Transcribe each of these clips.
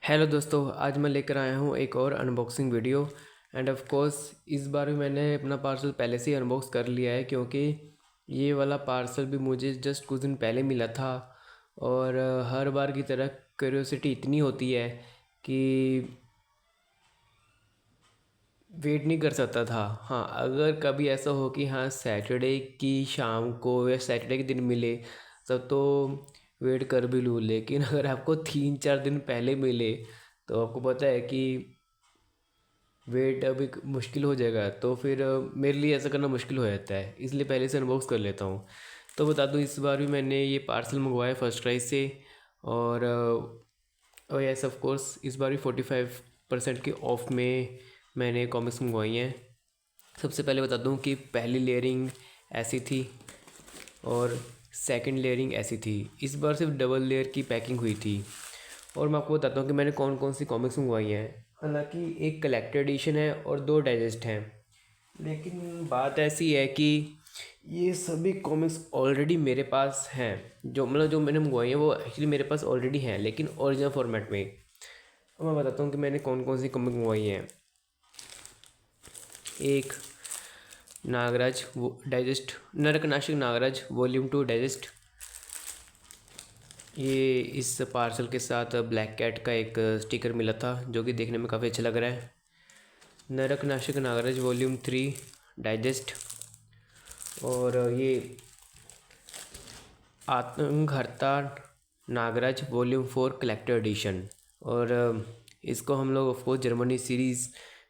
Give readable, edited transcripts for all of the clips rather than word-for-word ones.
Hello दोस्तों, आज मैं लेकर आया हूँ एक और unboxing video. End of course इस बार भी मैंने अपना पार्सल पहले से ही अनबॉक्स कर लिया है, क्योंकि ये वाला पार्सल भी मुझे जस्ट कुछ दिन पहले मिला था। और हर बार की तरह क्यूरियोसिटी इतनी होती है कि वेट नहीं कर सकता था। हाँ, अगर कभी ऐसा हो कि हाँ सैटरडे की शाम को या सैटरडे के दिन मिले तब तो वेट कर भी लूँ, लेकिन अगर आपको 3-4 दिन पहले मिले तो आपको पता है कि वेट अभी मुश्किल हो जाएगा। तो फिर मेरे लिए ऐसा करना मुश्किल हो जाता है, इसलिए पहले से अनबॉक्स कर लेता हूँ। तो बता दूँ, इस बार भी मैंने ये पार्सल मंगवाया फर्स्ट क्राइस से। और यस ऑफ कोर्स इस बार भी 45% के ऑफ में मैंने कॉमिक्स मंगवाई हैं। सबसे पहले बता दूं कि पहली लेयरिंग ऐसी थी और सेकंड लेयरिंग ऐसी थी। इस बार सिर्फ डबल लेयर की पैकिंग हुई थी। और मैं आपको बताता हूँ कि मैंने कौन कौन सी कॉमिक्स मंगवाई हैं। हालांकि एक कलेक्टर एडिशन है और 2 डाइजेस्ट हैं, लेकिन बात ऐसी है कि ये सभी कॉमिक्स ऑलरेडी मेरे पास हैं। जो मैंने मंगवाई हैं वो एक्चुअली मेरे पास ऑलरेडी हैं, लेकिन ओरिजिनल फॉर्मेट में। अब मैं बताता हूँ कि मैंने कौन कौन सी कॉमिक मंगवाई हैं। एक नागराज वो डाइजेस्ट, नरकनाशक नागराज वॉल्यूम 2 डाइजेस्ट। ये इस पार्सल के साथ ब्लैक कैट का एक स्टिकर मिला था, जो कि देखने में काफ़ी अच्छा लग रहा है। नरकनाशक नागराज वॉल्यूम 3 डाइजेस्ट। और ये आत्महर्ता नागराज वॉल्यूम 4 कलेक्टर एडिशन। और इसको हम लोग ऑफकोर्स जर्मनी सीरीज़,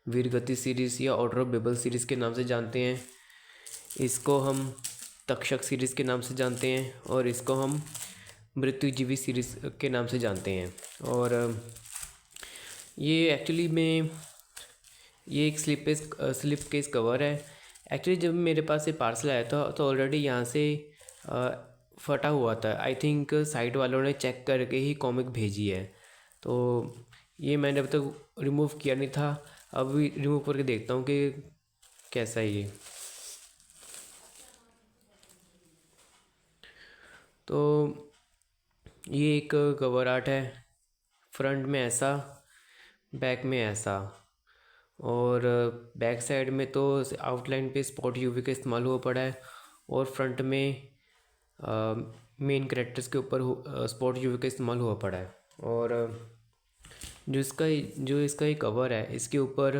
वीरगति सीरीज़ या ऑर्डर ऑफ बेबल सीरीज़ के नाम से जानते हैं। इसको हम तक्षक सीरीज़ के नाम से जानते हैं, और इसको हम मृत्युजीवी सीरीज़ के नाम से जानते हैं। और ये एक्चुअली में ये एक स्लिप केस कवर है। एक्चुअली जब मेरे पास ये पार्सल आया था तो ऑलरेडी यहाँ से फटा हुआ था। आई थिंक साइट वालों ने चेक करके ही कॉमिक भेजी है। तो ये मैंने अब तक रिमूव किया नहीं था, अभी रिमूव करके देखता हूँ कि कैसा है ये। तो ये एक कवर आर्ट है, फ्रंट में ऐसा, बैक में ऐसा। और बैक साइड में तो आउटलाइन पे स्पॉट यूवी का इस्तेमाल हुआ पड़ा है, और फ्रंट में मेन कैरेक्टर्स के ऊपर स्पॉट यूवी का इस्तेमाल हुआ पड़ा है। और जो इसका ये कवर है, इसके ऊपर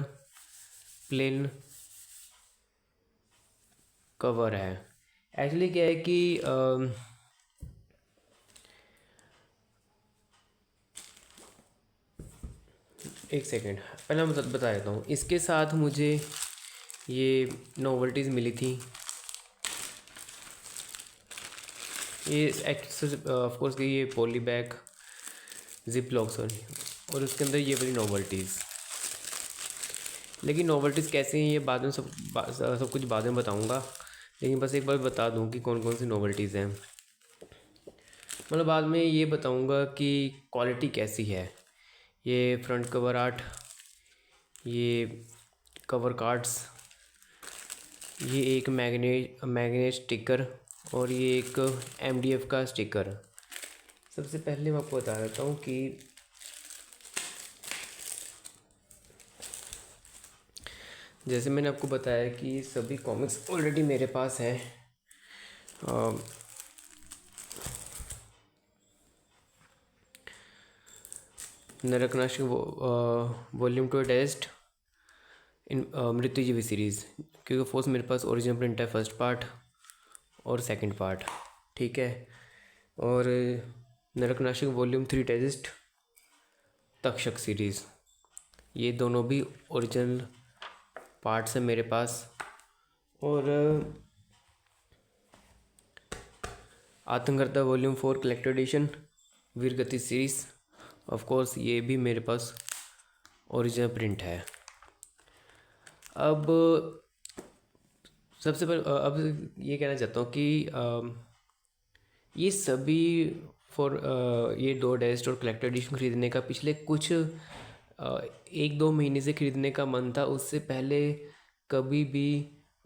प्लेन कवर है। एक्चुअली क्या है कि एक सेकेंड, पहले मैं बता देता हूँ। इसके साथ मुझे ये नॉवेल्टीज़ मिली थी। ये ऑफ कोर्स ये poly bag, zip lock, sorry, और उसके अंदर ये वाली नॉवेल्टीज़। लेकिन नॉवेल्टीज़ कैसे हैं ये बाद में सब कुछ बाद में बताऊंगा, लेकिन बस एक बार बता दूं कि कौन कौन सी नॉवेल्टीज़ हैं। मतलब बाद में ये बताऊंगा कि क्वालिटी कैसी है। ये फ्रंट कवर आर्ट, ये कवर कार्ड्स, ये एक मैग्नेट स्टिकर, और ये एक MDF का स्टिकर। सबसे पहले मैं आपको बता देता हूँ कि जैसे मैंने आपको बताया कि सभी कॉमिक्स ऑलरेडी मेरे पास हैं। नरकनाशक वॉल्यूम 2 टेस्ट इन मृत्युजीवी सीरीज़, क्योंकि फोर्स मेरे पास ओरिजिनल प्रिंट है, फर्स्ट पार्ट और सेकंड पार्ट, ठीक है। और नरकनाशक वॉल्यूम 3 टेस्ट तक्षक सीरीज़, ये दोनों भी ओरिजिनल पार्ट्स हैं मेरे पास। और आतंककर्ता वॉल्यूम 4 कलेक्टर एडिशन वीरगति सीरीज़, ऑफ कोर्स ये भी मेरे पास ओरिजिनल प्रिंट है। अब सबसे पहले अब ये कहना चाहता हूँ कि ये सभी ये 2 डेस्ट और कलेक्टर एडिशन ख़रीदने का पिछले कुछ 1-2 महीने से ख़रीदने का मन था। उससे पहले कभी भी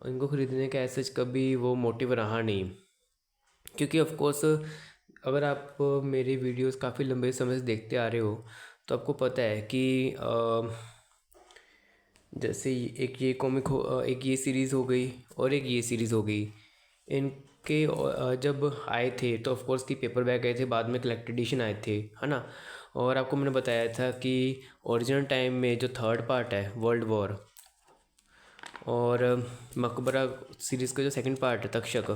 इनको ख़रीदने का ऐसा कभी वो मोटिव रहा नहीं, क्योंकि ऑफ कोर्स अगर आप मेरी वीडियोस काफ़ी लंबे समय से देखते आ रहे हो तो आपको पता है कि जैसे एक ये कॉमिक एक ये सीरीज़ हो गई और एक ये सीरीज़ हो गई। इनके जब आए थे तो ऑफ कोर्स की पेपर बैक आए थे, बाद में कलेक्टेड एडिशन आए थे, है ना। और आपको मैंने बताया था कि ओरिजिनल टाइम में जो थर्ड पार्ट है वर्ल्ड वॉर और मकबरा सीरीज़ का जो सेकंड पार्ट है तक्षक,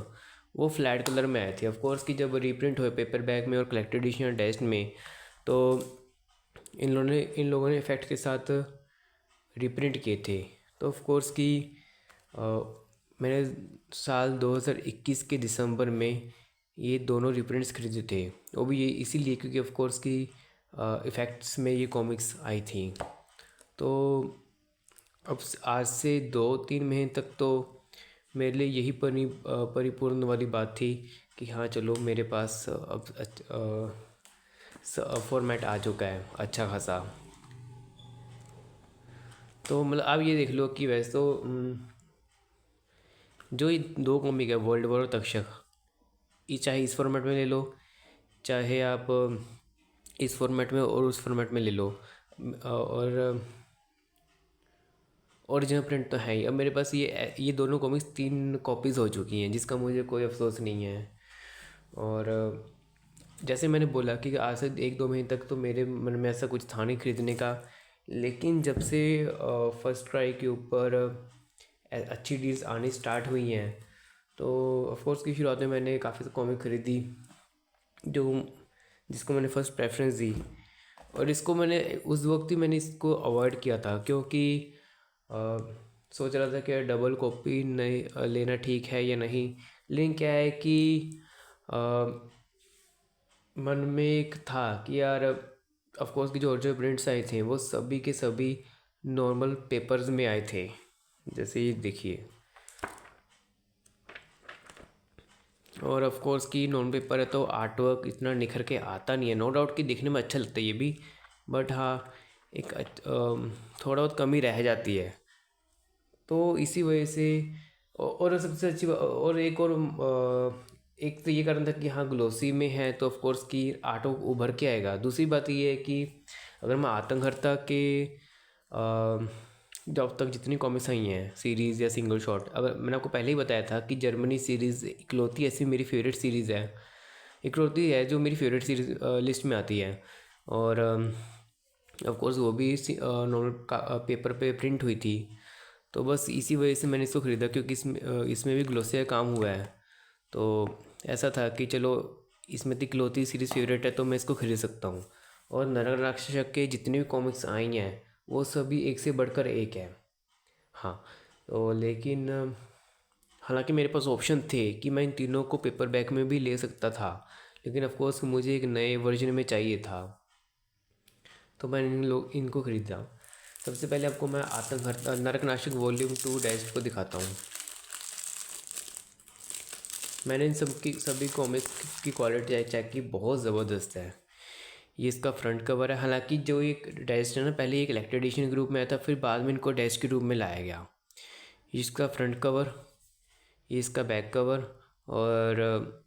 वो फ्लैट कलर में आए थे। ऑफ कोर्स की जब रीप्रिंट हुए पेपर बैक में और कलेक्टेड एडिशन टेस्ट में, तो इन लोगों ने इफ़ेक्ट के साथ रिप्रिंट किए थे। तो ऑफ कोर्स की अ, मैंने साल 2021 के दिसंबर में ये दोनों रिप्रिंट्स खरीदे थे। वो भी ये इसीलिए क्योंकि ऑफ कोर्स की इफ़ेक्ट्स में ये कॉमिक्स आई थी। तो अब आज से 2-3 महीने तक तो मेरे लिए यही परिपूर्ण वाली बात थी कि हाँ चलो मेरे पास अब फॉर्मेट आ चुका है अच्छा खासा। तो मतलब आप ये देख लो कि वैसे तो जो ये दो कॉमिक है वर्ल्ड वॉर और तक्षक, ये चाहे इस फॉर्मेट में ले लो, चाहे आप इस फॉर्मेट में और उस फॉर्मेट में ले लो, और ओरिजिनल प्रिंट तो है ही। अब मेरे पास ये दोनों कॉमिक्स 3 कॉपीज़ हो चुकी हैं, जिसका मुझे कोई अफसोस नहीं है। और जैसे मैंने बोला कि आज से 1-2 महीने तक तो मेरे मन में ऐसा कुछ था नहीं खरीदने का, लेकिन जब से फर्स्ट क्राई के ऊपर अच्छी डील्स आनी स्टार्ट हुई हैं, तो ऑफ कोर्स की शुरुआत में मैंने काफ़ी कॉमिक खरीदी जो जिसको मैंने फ़र्स्ट प्रेफरेंस दी। और इसको मैंने उस वक्त ही मैंने इसको अवॉइड किया था, क्योंकि अ, सोच रहा था कि डबल कॉपी नहीं लेना ठीक है या नहीं। लेकिन क्या है कि अ, मन में एक था कि यार ऑफ कोर्स की जो ओरिजिनल प्रिंट्स आए थे वो सभी के सभी नॉर्मल पेपर्स में आए थे। जैसे ये देखिए, और ऑफ कोर्स की नॉन पेपर है तो आर्ट वर्क इतना निखर के आता नहीं है। नो डाउट कि दिखने में अच्छा लगता है ये भी, बट हाँ एक थोड़ा बहुत कमी रह जाती है। तो इसी वजह से और सबसे अच्छी और एक और एक तो ये कारण था कि हाँ ग्लोसी में है तो ऑफ कोर्स की आर्ट वर्क उभर के आएगा। दूसरी बात ये है कि अगर मैं आतंकहर्ता के जो अब तक जितनी कॉमिक्स आई हैं सीरीज़ या सिंगल शॉट, अगर मैंने आपको पहले ही बताया था कि जर्मनी सीरीज़ इकलौती ऐसी मेरी फेवरेट सीरीज़ है, इकलौती है जो मेरी फेवरेट सीरीज़ लिस्ट में आती है। और ऑफ कोर्स वो भी नॉर्मल पेपर पे प्रिंट हुई थी। तो बस इसी वजह से मैंने इसको ख़रीदा, क्योंकि इसमें भी ग्लोसिया काम हुआ है। तो ऐसा था कि चलो इसमें तो इकलौती सीरीज़ फेवरेट है तो मैं इसको खरीद सकता हूँ। और नरक राक्षस के जितने भी कॉमिक्स आई हैं वो सभी एक से बढ़कर एक है। हाँ, तो लेकिन हालांकि मेरे पास ऑप्शन थे कि मैं इन तीनों को पेपर बैक में भी ले सकता था, लेकिन ऑफ कोर्स मुझे एक नए वर्जन में चाहिए था, तो मैंने इनको ख़रीदा। सबसे पहले आपको मैं आतंक नरकनाशक वॉल्यूम 2 डैश को दिखाता हूँ। मैंने इन सभी कॉमिक्स की क्वालिटी चेक की, बहुत ज़बरदस्त है। ये इसका फ्रंट कवर है। हालांकि जो एक डेस्ट है ना, पहले एक कलेक्टेड एडिशन के रूप में आया था, फिर बाद में इनको डेस्ट के रूप में लाया गया। इसका फ्रंट कवर, ये इसका बैक कवर, और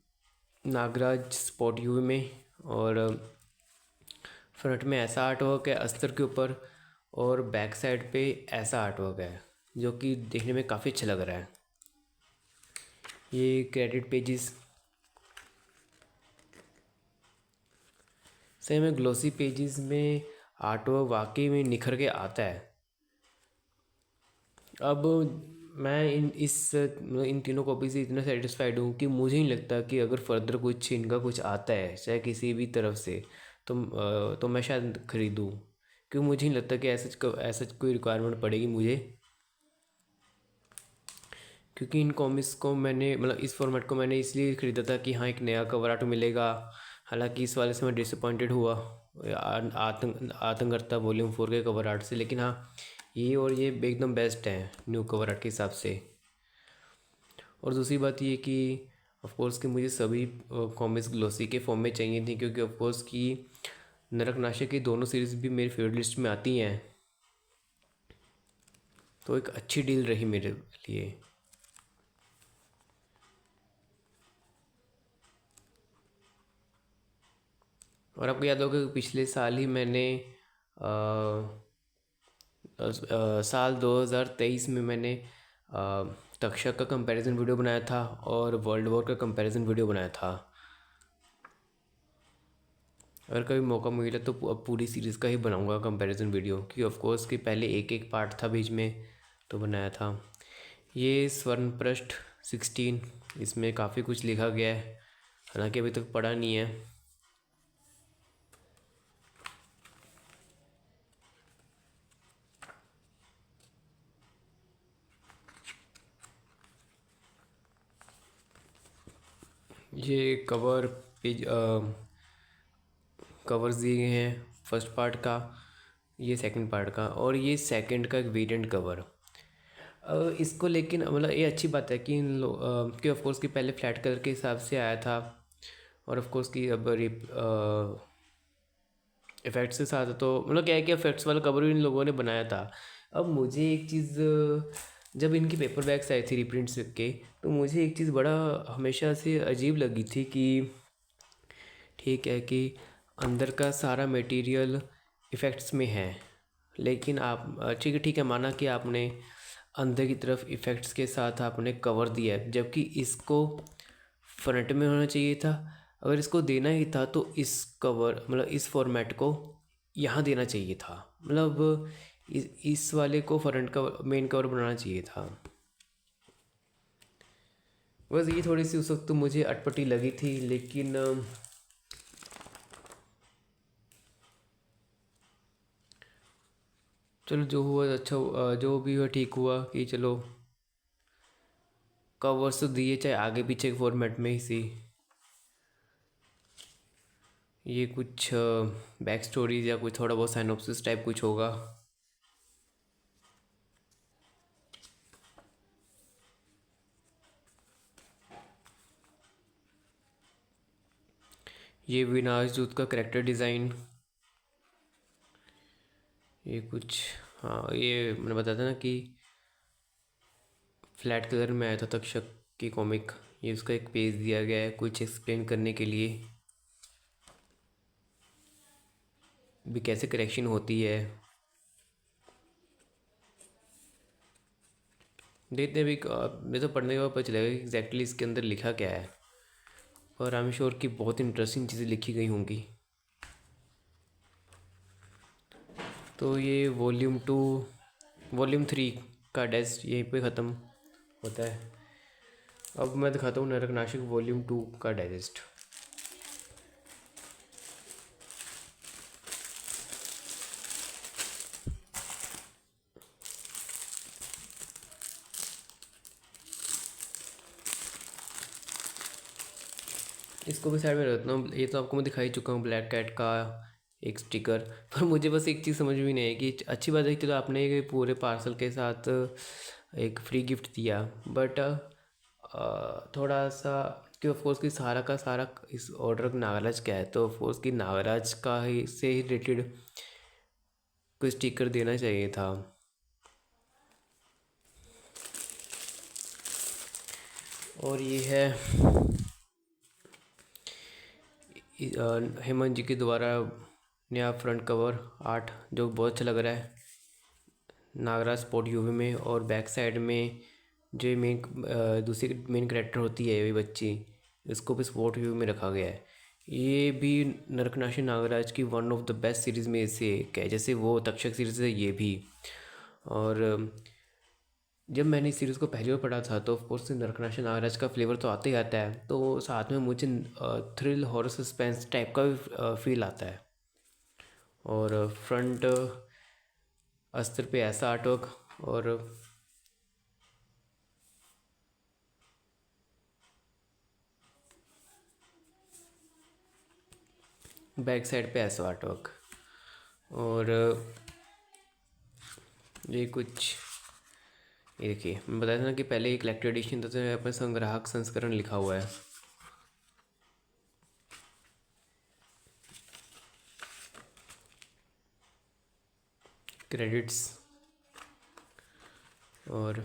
नागराज स्पॉट यू में, और फ्रंट में ऐसा आर्ट वर्क है अस्तर के ऊपर, और बैक साइड पे ऐसा आर्ट वर्क है जो कि देखने में काफ़ी अच्छा लग रहा है। ये क्रेडिट पेजेस सही में ग्लोसी पेजेस में आर्ट वर्क वाकई में निखर के आता है। अब मैं इन तीनों कॉपी से इतना सेटिस्फाइड हूँ कि मुझे नहीं लगता कि अगर फर्दर कुछ इनका कुछ आता है चाहे किसी भी तरफ से, तो मैं शायद ख़रीदूँ, क्योंकि मुझे नहीं लगता कि ऐसा कोई रिक्वायरमेंट पड़ेगी मुझे। क्योंकि इन कॉमिक्स को मैंने मतलब इस फॉर्मेट को मैंने इसलिए ख़रीदा था कि हाँ एक नया कवर आर्ट मिलेगा। हालांकि इस वाले से मैं डिसअपॉइंटेड हुआ आतंकर्ता वॉल्यूम 4 के कवर आर्ट से, लेकिन हाँ ये और ये एकदम बेस्ट है न्यू कवर आर्ट के हिसाब से। और दूसरी बात ये कि ऑफ कोर्स कि मुझे सभी कॉमिक्स ग्लोसी के फॉर्म में चाहिए थी, क्योंकि ऑफ कोर्स कि नरक की दोनों सीरीज़ भी मेरी फेवरेट लिस्ट में आती हैं। तो एक अच्छी डील रही मेरे लिए। और आपको याद होगा कि पिछले साल ही मैंने साल 2023 में मैंने तक्षक का कंपैरिजन वीडियो बनाया था और वर्ल्ड वॉर का कंपैरिजन वीडियो बनाया था। अगर कभी मौका मिला तो अब पूरी सीरीज़ का ही बनाऊंगा कंपैरिजन वीडियो, क्योंकि ऑफ कोर्स कि पहले एक एक पार्ट था बीच में तो बनाया था। ये स्वर्णपृष्ठ 16, इसमें काफ़ी कुछ लिखा गया है, हालांकि अभी तक पढ़ा नहीं है। ये पेज कवर्स दिए गए हैं फर्स्ट पार्ट का, ये सेकंड पार्ट का, और ये सेकंड का एक वेरिएंट कवर। इसको लेकिन मतलब ये अच्छी बात है कि इन लोग कि ऑफ कोर्स कि पहले फ्लैट कलर के हिसाब से आया था, और ऑफ कोर्स कि अब इफ़ेक्ट्स के साथ, तो मतलब क्या है कि इफ़ेक्ट्स वाला कवर भी इन लोगों ने बनाया था। अब मुझे एक चीज़, जब इनकी पेपर बैग्स आई थी रिप्रिंट्स के, तो मुझे एक चीज़ बड़ा हमेशा से अजीब लगी थी कि ठीक है कि अंदर का सारा मटेरियल इफ़ेक्ट्स में है, लेकिन आप ठीक है माना कि आपने अंदर की तरफ इफ़ेक्ट्स के साथ आपने कवर दिया है, जबकि इसको फ्रंट में होना चाहिए था। अगर इसको देना ही था तो इस कवर मतलब इस फॉर्मेट को यहाँ देना चाहिए था, मतलब इस वाले को फ्रंट कवर मेन कवर बनाना चाहिए था। बस ये थोड़ी सी उस वक्त तो मुझे अटपटी लगी थी, लेकिन चलो जो हुआ अच्छा जो भी हुआ ठीक हुआ कि चलो कवर्स तो दिए, चाहे आगे पीछे के फॉर्मेट में ही सी। ये कुछ बैक स्टोरीज या कुछ थोड़ा बहुत साइनोप्सिस टाइप कुछ होगा। ये विनाश दूत का करेक्टर डिज़ाइन, ये कुछ, हाँ ये मैंने बताया था ना कि फ्लैट कलर में आया था तक्षक की कॉमिक। ये उसका एक पेज दिया गया है कुछ एक्सप्लेन करने के लिए भी कैसे करेक्शन होती है। देखते हैं भी, मैं तो पढ़ने के बाद पता चलेगा कि एग्जैक्टली इसके अंदर लिखा क्या है, और आई एम श्योर कि बहुत इंटरेस्टिंग चीज़ें लिखी गई होंगी। तो ये वॉल्यूम 3 का डेस्क यहीं पे ख़त्म होता है। अब मैं दिखाता हूँ नरकनाशक वॉल्यूम 2 का डाइजेस्ट। इसको भी साइड में रखता हूँ, ये तो आपको मैं दिखा ही चुका हूँ ब्लैक कैट का एक स्टिकर। पर मुझे बस एक चीज़ समझ में नहीं है कि अच्छी बात है कि चलो आपने ये पूरे पार्सल के साथ एक फ्री गिफ्ट दिया, बट थोड़ा सा कि ऑफकोर्स कि सारा का सारा इस ऑर्डर नागराज का है, तो ऑफकोर्स कि नागराज का ही से ही रिलेटेड कोई स्टिकर देना चाहिए था। और ये है हेमंत जी के द्वारा नया फ्रंट कवर आर्ट, जो बहुत अच्छा लग रहा है, नागराज स्पोर्ट यूवी में। और बैक साइड में जो मेन दूसरी मेन करेक्टर होती है ये बच्ची, इसको भी स्पोर्ट यूवी में रखा गया है। ये भी नरकनाशी नागराज की one of the best series में से एक है, जैसे वो तक्षक सीरीज़ है ये भी। और जब मैंने इस सीरीज़ को पहली बार पढ़ा था तो ऑफकोर्स नरकनाशी नागराज का फ्लेवर तो आता ही आता है, तो साथ में मुझे थ्रिल हॉरर सस्पेंस टाइप का भी फील आता है। और फ्रंट अस्तर पे ऐसा आर्टवर्क, और बैक साइड पे ऐसा आर्टवर्क। और ये कुछ, ये देखिए मैं बताया था ना कि पहले एक कलेक्टर एडिशन था, तो यहाँ पर संग्राहक संस्करण लिखा हुआ है। क्रेडिट्स और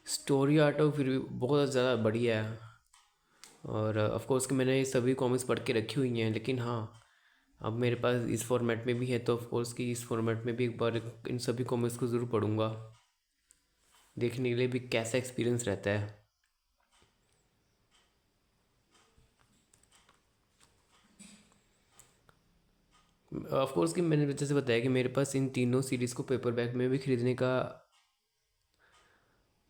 स्टोरी आर्ट फिर भी बहुत ज़्यादा बढ़िया है। और ऑफ कोर्स कि मैंने ये सभी कॉमिक्स पढ़ के रखी हुई हैं, लेकिन हाँ, अब मेरे पास इस फॉर्मेट में भी है, तो ऑफ कोर्स कि इस फॉर्मेट में भी एक बार इन सभी कॉमिक्स को ज़रूर पढ़ूंगा, देखने के लिए भी कैसा एक्सपीरियंस रहता है। ऑफ कोर्स कि मैंने जैसे बताया कि मेरे पास इन तीनों सीरीज़ को पेपरबैक में भी ख़रीदने का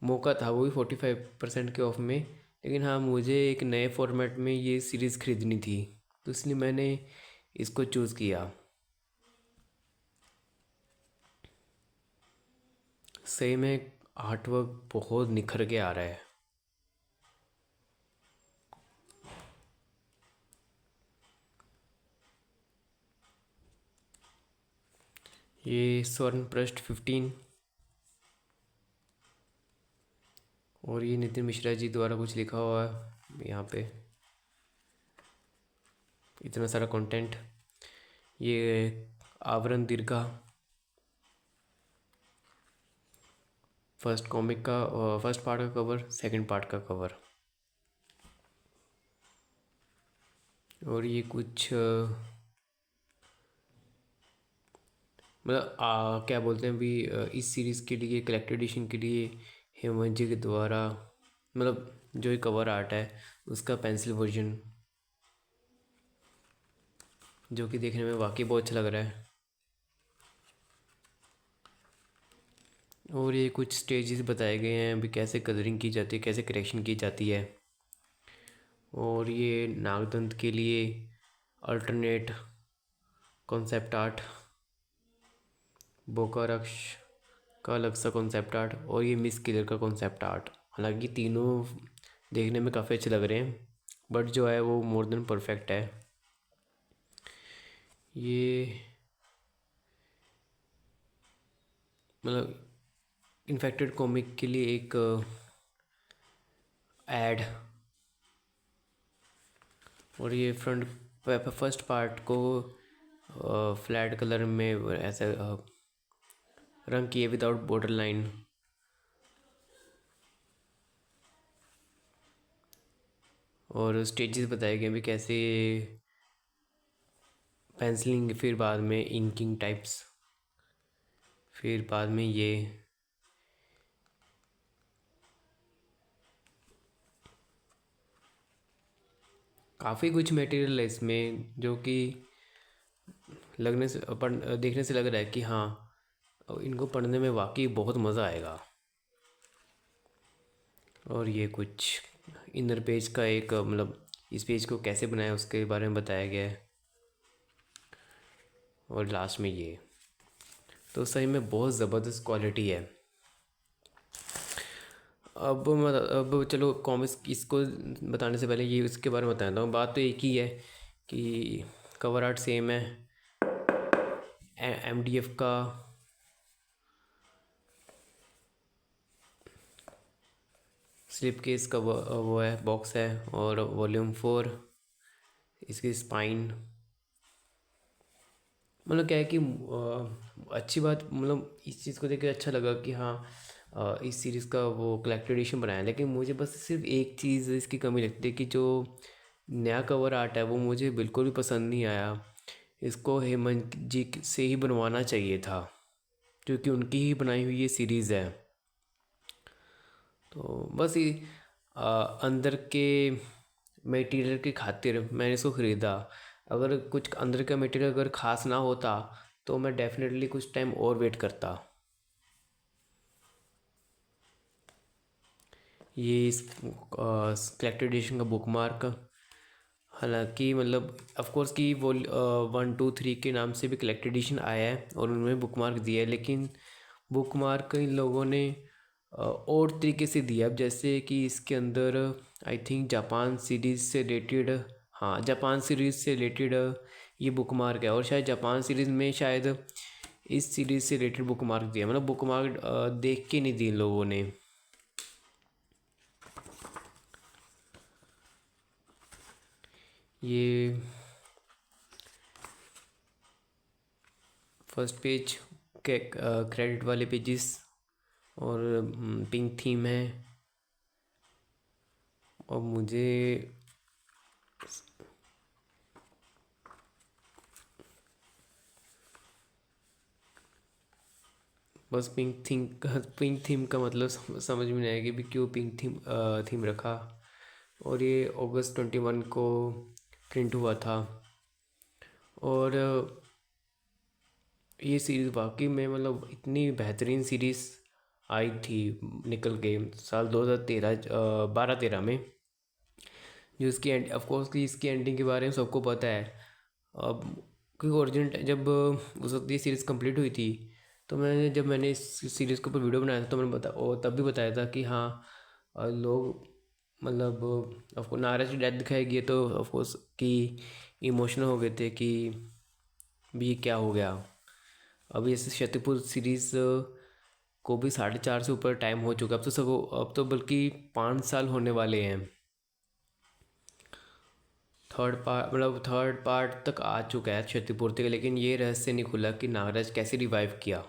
मौका था, वो भी 45% के ऑफ में। लेकिन हाँ, मुझे एक नए फॉर्मेट में ये सीरीज़ ख़रीदनी थी, तो इसलिए मैंने इसको चूज़ किया। सही में आर्ट वर्क बहुत निखर के आ रहा है। ये स्वर्ण पृष्ठ 15, और ये नितिन मिश्रा जी द्वारा कुछ लिखा हुआ है यहाँ पे, इतना सारा कंटेंट। ये आवरण दीर्घा, फर्स्ट कॉमिक का फर्स्ट पार्ट का कवर, सेकंड पार्ट का कवर। और ये कुछ मतलब क्या बोलते हैं अभी, इस सीरीज़ के लिए कलेक्टेड एडिशन के लिए हेमंत जी के द्वारा, मतलब जो ये कवर आर्ट है उसका पेंसिल वर्जन, जो कि देखने में वाकई बहुत अच्छा लग रहा है। और ये कुछ स्टेजेस बताए गए हैं अभी, कैसे कलरिंग की जाती है, कैसे करेक्शन की जाती है। और ये नागदंत के लिए अल्टरनेट कॉन्सेप्ट आर्ट, बोकारक्ष का अलग सा कॉन्सेप्ट आर्ट, और ये मिस किलर का कॉन्सेप्ट आर्ट। हालांकि तीनों देखने में काफ़ी अच्छे लग रहे हैं, बट जो है वो मोर देन परफेक्ट है। ये मतलब इन्फेक्टेड कॉमिक के लिए एक एड। और ये फ्रंट फर्स्ट पार्ट को फ्लैट कलर में ऐसे रंग किए विदाउट बॉर्डर लाइन। और स्टेजेस बताए गए भी कैसे पेंसिलिंग, फिर बाद में इंकिंग टाइप्स, फिर बाद में ये काफ़ी कुछ मटेरियल है इसमें, जो कि लगने से देखने से लग रहा है कि हाँ, इनको पढ़ने में वाकई बहुत मज़ा आएगा। और ये कुछ इनर पेज का एक मतलब इस पेज को कैसे बनाया उसके बारे में बताया गया है। और लास्ट में ये, तो सही में बहुत ज़बरदस्त क्वालिटी है। अब चलो कॉमिक्स इसको बताने से पहले ये इसके बारे में बताता हूँ। बात तो एक ही है कि कवर आर्ट सेम है, MDF का स्लिप केस का वो है, बॉक्स है, और वॉल्यूम 4 इसकी स्पाइन। मतलब क्या है कि अच्छी बात, मतलब इस चीज़ को देख के अच्छा लगा कि हाँ, इस सीरीज़ का वो कलेक्टेड एडिशन बनाया। लेकिन मुझे बस सिर्फ एक चीज़ इसकी कमी लगती है कि जो नया कवर आर्ट है वो मुझे बिल्कुल भी पसंद नहीं आया। इसको हेमंत जी से ही बनवाना चाहिए था, क्योंकि उनकी ही बनाई हुई ये सीरीज़ है। तो बस ये अंदर के मटेरियल की खातिर मैंने इसको ख़रीदा। अगर कुछ अंदर का मटेरियल अगर ख़ास ना होता तो मैं डेफिनेटली कुछ टाइम और वेट करता। ये इस कलेक्टेड एडिशन का बुक मार्क, हालांकि मतलब ऑफ कोर्स कि वो 1 2 3 के नाम से भी कलेक्टेड एडिशन आया है और उन्होंने बुक मार्क दिया है, लेकिन बुक मार्क इन लोगों ने और तरीके से दिया। अब जैसे कि इसके अंदर आई थिंक जापान सीरीज़ से रिलेटेड, हाँ जापान सीरीज़ से रिलेटेड ये बुक मार्क है, और शायद जापान सीरीज़ में शायद इस सीरीज़ से रिलेटेड बुक मार्क दिया, मतलब बुक मार्क देख के नहीं दी इन लोगों ने। ये फर्स्ट पेज के क्रेडिट वाले पेजेस, और पिंक थीम है। और मुझे बस पिंक थीम का मतलब समझ में नहीं आया कि भी क्यों पिंक थीम रखा। और ये अगस्त 21 को प्रिंट हुआ था। और ये सीरीज़ वाकई में मतलब इतनी बेहतरीन सीरीज़ आई थी निकल के साल 2013 12-13 में। जो इसकी एंड ऑफ कोर्स की इसकी एंडिंग के बारे में सबको पता है। अब क्योंकि ओरिजिनल जब उस वक्त ये सीरीज़ कंप्लीट हुई थी, तो मैंने इस सीरीज़ के ऊपर वीडियो बनाया था, तो मैंने और तब भी बताया था कि हाँ लोग मतलब ऑफकोर्स नायरा की डेथ दिखाई गई है तो ऑफकोर्स कि इमोशनल हो गए थे कि भी ये क्या हो गया। अब ये क्षतिपूर्त सीरीज़ को भी 4.5 से ऊपर टाइम हो चुका है। अब तो बल्कि 5 साल होने वाले हैं। थर्ड पार्ट तक आ चुका है क्षतिपूर्ति का, लेकिन ये रहस्य नहीं खुला कि नागराज कैसे रिवाइव किया।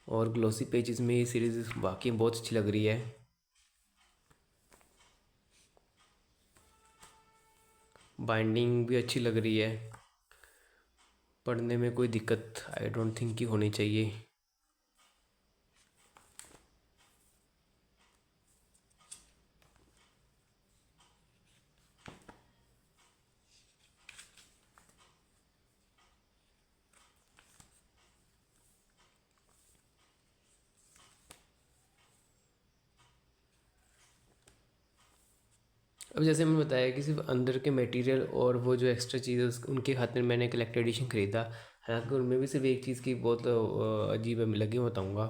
और ग्लोसी पेजेस में ये सीरीज़ वाकई बहुत अच्छी लग रही है। बाइंडिंग भी अच्छी लग रही है। पढ़ने में कोई दिक्कत आई डोंट थिंक कि होनी चाहिए। अब जैसे मैंने बताया कि सिर्फ अंदर के मटेरियल और वो जो एक्स्ट्रा चीज़ें उनके खातिर मैंने कलेक्टर एडिशन ख़रीदा। हालांकि उनमें भी सिर्फ एक चीज़ की बहुत अजीब है लगी, मैं बताऊँगा।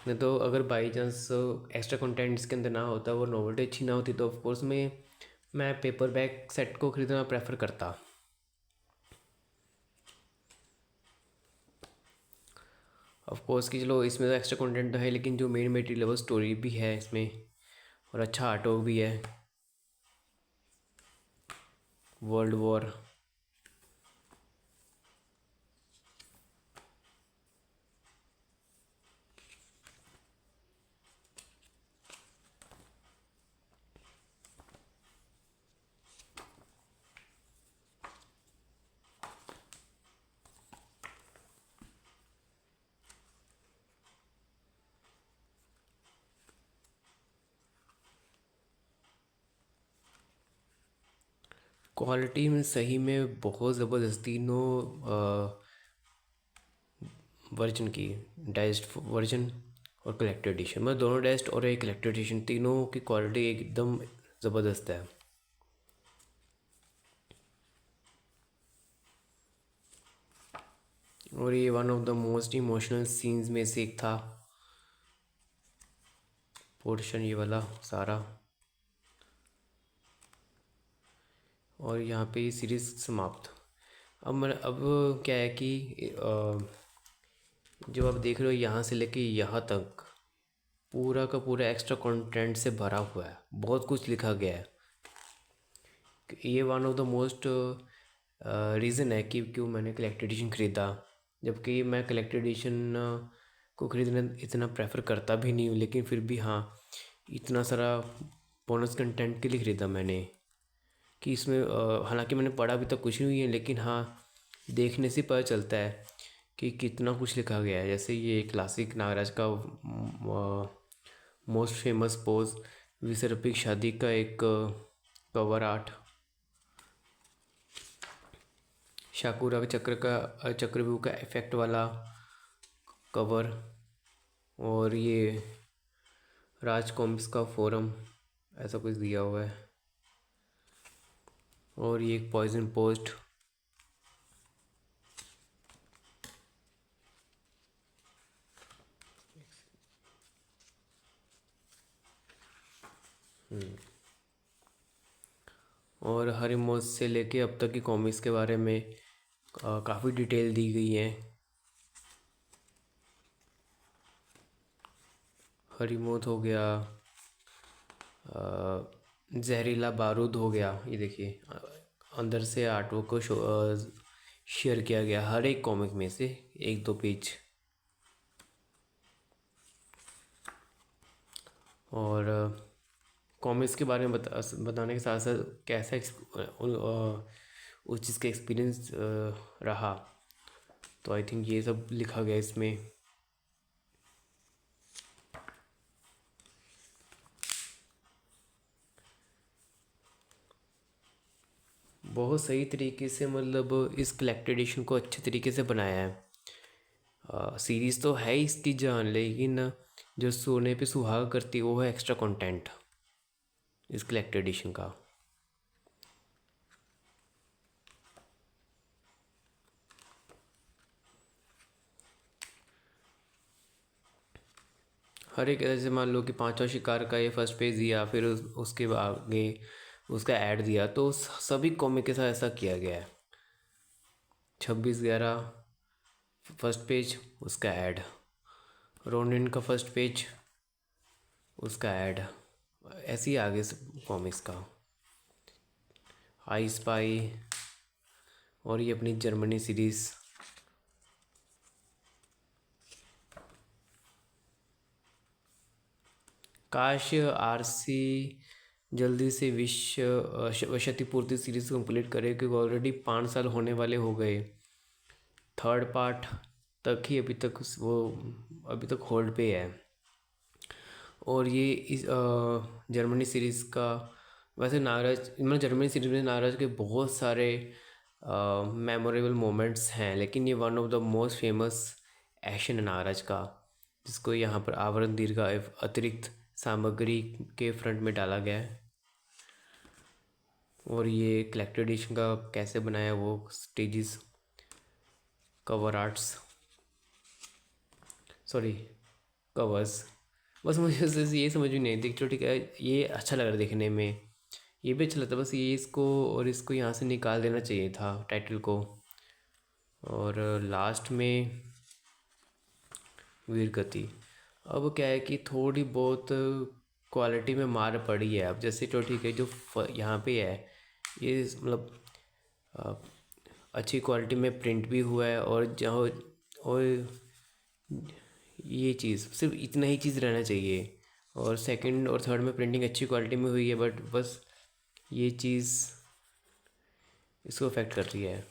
नहीं तो अगर बाई चांस एक्स्ट्रा कंटेंट इसके अंदर ना होता, वो नॉवेल्टी अच्छी ना होती, तो ऑफकोर्स मैं पेपर बैक सेट को ख़रीदना प्रेफर करता। ऑफकोर्स कि चलो इसमें तो एक्स्ट्रा कंटेंट तो है, लेकिन जो मेन मटेरियल है वो स्टोरी भी है इसमें, और अच्छा आर्ट वर्क भी है। वर्ल्ड वॉर क्वालिटी में सही में बहुत ज़बरदस्त तीनों वर्जन की, डाइस्ड वर्जन और कलेक्टर एडिशन, मतलब दोनों डाइस्ड और एक कलेक्टर एडिशन, तीनों की क्वालिटी एकदम ज़बरदस्त है। और ये one of the most emotional scenes में से एक था पोर्शन, ये वाला सारा। और यहाँ पे ये सीरीज़ समाप्त। अब क्या है कि जो आप देख रहे हो यहाँ से लेके यहाँ तक पूरा का पूरा एक्स्ट्रा कंटेंट से भरा हुआ है, बहुत कुछ लिखा गया है। ये one of the most reason है कि क्यों मैंने कलेक्टेड एडिशन ख़रीदा। जबकि मैं कलेक्टेड एडिशन को ख़रीदना इतना प्रेफर करता भी नहीं हूँ, लेकिन फिर भी हाँ इतना सारा बोनस कंटेंट के लिए ख़रीदा मैंने कि इसमें हालांकि मैंने पढ़ा अभी तक कुछ नहीं है, लेकिन हाँ देखने से पता चलता है कि कितना कुछ लिखा गया है। जैसे ये क्लासिक नागराज का मोस्ट फेमस पोज विसर्पिक शादी का एक कवर आर्ट, शाकुरा के चक्रव्यूह का इफेक्ट वाला कवर, और ये राज कॉमिक्स का फोरम ऐसा कुछ दिया हुआ है, और ये एक पॉइजन पोस्ट। और हरिमौज से लेके अब तक की कॉमिक्स के बारे में काफ़ी डिटेल दी गई है। हरिमौत हो गया, जहरीला बारूद हो गया, ये देखिए अंदर से आर्टवर्क को शेयर किया गया हर एक कॉमिक में से 1-2 पेज। और कॉमिक्स के बारे में बताने के साथ साथ कैसा उस चीज़ का एक्सपीरियंस रहा, तो आई थिंक ये सब लिखा गया इसमें। बहुत सही तरीके से, मतलब इस कलेक्टेड एडिशन को अच्छे तरीके से बनाया है। सीरीज़ तो है ही इसकी जान, लेकिन जो सोने पे सुहागा करती है वो है एक्स्ट्रा कंटेंट इस कलेक्टेड एडिशन का। हर एक, जैसे मान लो कि पांचवा शिकार का ये फर्स्ट पेज दिया, फिर उसके आगे उसका ऐड दिया, तो सभी कॉमिक के साथ ऐसा किया गया है। 26/11 फर्स्ट पेज, उसका ऐड। रोनिन का फर्स्ट पेज, उसका ऐड। ऐसे ही आगे कॉमिक्स का आई स्पाई, और ये अपनी जर्मनी सीरीज़। काश आरसी जल्दी से क्षतिपूर्ति सीरीज़ कंप्लीट करे, क्योंकि ऑलरेडी 5 साल होने वाले हो गए। थर्ड पार्ट तक ही अभी तक वो अभी तक होल्ड पे है। और ये इस जर्मनी सीरीज़ का, वैसे नागराज, मतलब जर्मनी सीरीज़ में नागराज के बहुत सारे मेमोरेबल मोमेंट्स हैं, लेकिन ये one of the most famous action है नागराज का, जिसको यहाँ पर आवरण दीर्घ का अतिरिक्त सामग्री के फ्रंट में डाला गया है। और ये कलेक्टेड एडिशन का कैसे बनाया, वो stages, cover arts, sorry covers, बस मुझे ये समझ में नहीं थी। चलो ठीक है, ये अच्छा लग रहा है देखने में, ये भी अच्छा लगता है, बस ये इसको और इसको यहाँ से निकाल देना चाहिए था टाइटल को। और लास्ट में वीर गति। अब क्या है कि थोड़ी बहुत क्वालिटी में मार पड़ी है। अब जैसे तो ठीक है, जो यहाँ पे है ये मतलब अ, अच्छी क्वालिटी में प्रिंट भी हुआ है, और जहाँ और ये चीज़ सिर्फ इतना ही चीज़ रहना चाहिए। और सेकंड और थर्ड में प्रिंटिंग अच्छी क्वालिटी में हुई है, बट बस ये चीज़ इसको अफेक्ट कर रही है।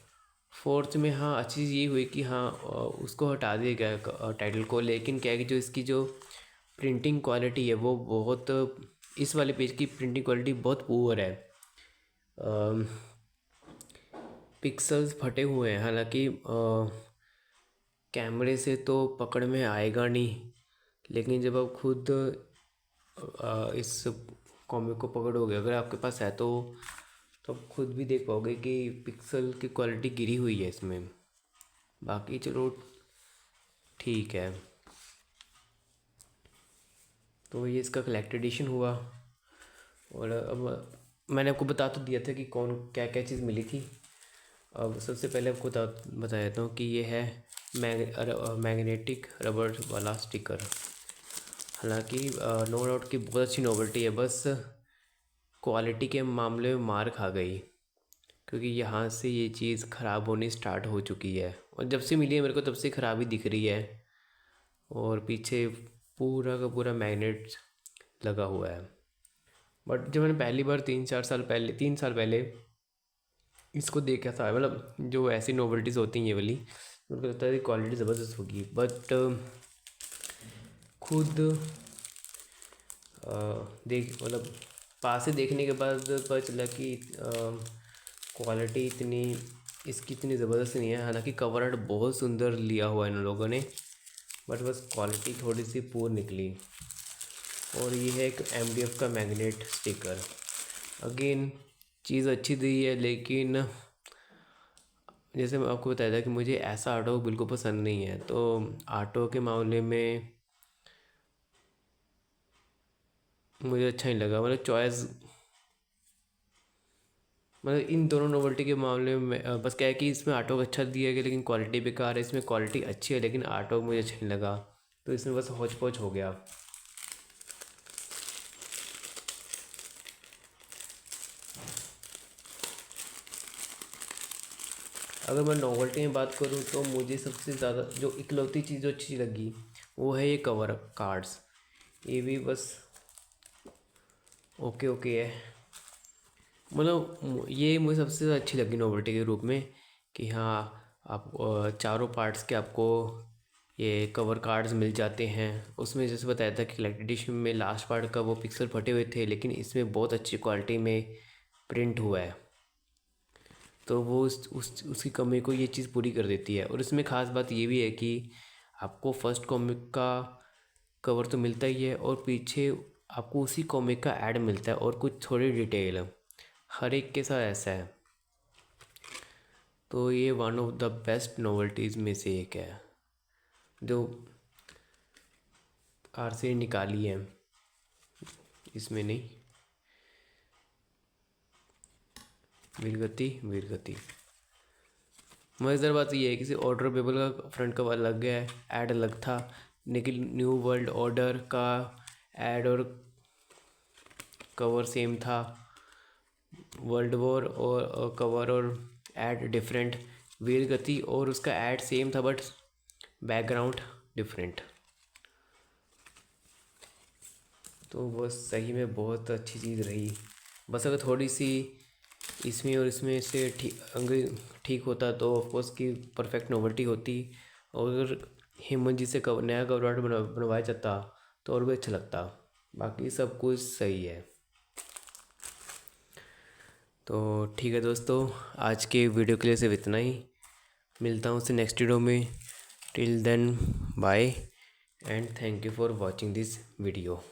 फोर्थ में हाँ अच्छी चीज़ ये हुई कि हाँ उसको हटा दिया गया टाइटल को, लेकिन क्या है कि जो इसकी जो प्रिंटिंग क्वालिटी है वो बहुत, इस वाले पेज की प्रिंटिंग क्वालिटी बहुत पुअर है। पिक्सल्स फटे हुए हैं, हालांकि कैमरे से तो पकड़ में आएगा नहीं, लेकिन जब आप खुद इस कॉमिक को पकड़ोगे, अगर आपके पास है तो आप खुद भी देख पाओगे कि पिक्सल की क्वालिटी गिरी हुई है इसमें। बाकी चलो ठीक है। तो ये इसका कलेक्टेड एडिशन हुआ। और अब मैंने आपको बता तो दिया था कि कौन क्या क्या चीज़ मिली थी। अब सबसे पहले आपको बता देता हूँ कि ये है मैग्नेटिक रबर वाला स्टिकर। हालांकि नो डाउट की बहुत अच्छी नोवेल्टी है, बस क्वालिटी के मामले में मार खा गई, क्योंकि यहाँ से ये चीज़ ख़राब होनी स्टार्ट हो चुकी है, और जब से मिली है मेरे को तब से ख़राबी दिख रही है। और पीछे पूरा का पूरा मैग्नेट लगा हुआ है। बट जब मैंने पहली बार 3 साल पहले इसको देखा था, मतलब जो ऐसी नोवेल्टीज़ होती हैं ये वाली, मेरे को लगता है कि क्वालिटी ज़बरदस्त होगी, बट खुद देख मतलब पास से देखने के बाद पता चला कि क्वालिटी इतनी इसकी इतनी ज़बरदस्त नहीं है। हालांकि कवर आर्ट बहुत सुंदर लिया हुआ है इन लोगों ने, बट बस क्वालिटी थोड़ी सी पुअर निकली। और ये है एक MDF का मैग्नेट स्टिकर। अगेन चीज़ अच्छी दी है, लेकिन जैसे मैं आपको बताया था कि मुझे ऐसा आर्टवर्क बिल्कुल पसंद नहीं है, तो आर्टवर्क के मामले में मुझे अच्छा नहीं लगा। मतलब चॉइस, मतलब इन दोनों नोवेल्टी के मामले में बस क्या है कि इसमें आर्टवर्क अच्छा दिया गया लेकिन क्वालिटी बेकार है, इसमें क्वालिटी अच्छी है लेकिन आर्टवर्क मुझे अच्छा नहीं लगा, तो इसमें बस हौच पौच हो गया। अगर मैं नॉवेल्टी में बात करूँ तो मुझे सबसे ज़्यादा जो इकलौती चीज़ जो अच्छी लगी वो है ये कवर कार्ड्स। ये भी बस ओके ओके है। मतलब ये मुझे सबसे अच्छी लगी नोवेल्टी के रूप में कि हाँ, आप चारों पार्ट्स के आपको ये कवर कार्ड्स मिल जाते हैं। उसमें जैसे बताया था कि कलेक्टेड एडिशन में लास्ट पार्ट का वो पिक्सल फटे हुए थे, लेकिन इसमें बहुत अच्छी क्वालिटी में प्रिंट हुआ है। तो वो उसकी कमी को ये चीज़ पूरी कर देती है। और इसमें ख़ास बात ये भी है कि आपको फर्स्ट कॉमिक का कवर तो मिलता ही है, और पीछे आपको उसी कॉमिक का ऐड मिलता है और कुछ थोड़ी डिटेल हर एक के साथ ऐसा है। तो ये वन ऑफ द बेस्ट नॉवेल्टीज़ में से एक है जो आर से निकाली है। इसमें नहीं, वीरगति वीरगति। मज़ेदार बात ये है कि ऑर्डर पेपर का फ्रंट कवर अलग है, ऐड अलग था, लेकिन न्यू वर्ल्ड ऑर्डर का ऐड और कवर सेम था। वर्ल्ड वॉर और कवर और ऐड डिफरेंट। वीरगति और उसका ऐड सेम था बट बैकग्राउंड डिफरेंट। तो वो सही में बहुत अच्छी चीज़ रही। बस अगर थोड़ी सी इसमें और इसमें से ठीक होता तो ऑफकोर्स की परफेक्ट नोवेल्टी होती। और अगर हेमंत जी से नया कवर आर्ट बनवाया जाता तो और भी अच्छा लगता। बाकी सब कुछ सही है। तो ठीक है दोस्तों, आज के वीडियो के लिए सिर्फ इतना ही। मिलता हूँ उससे नेक्स्ट वीडियो में। Till then bye and thank you for watching this video.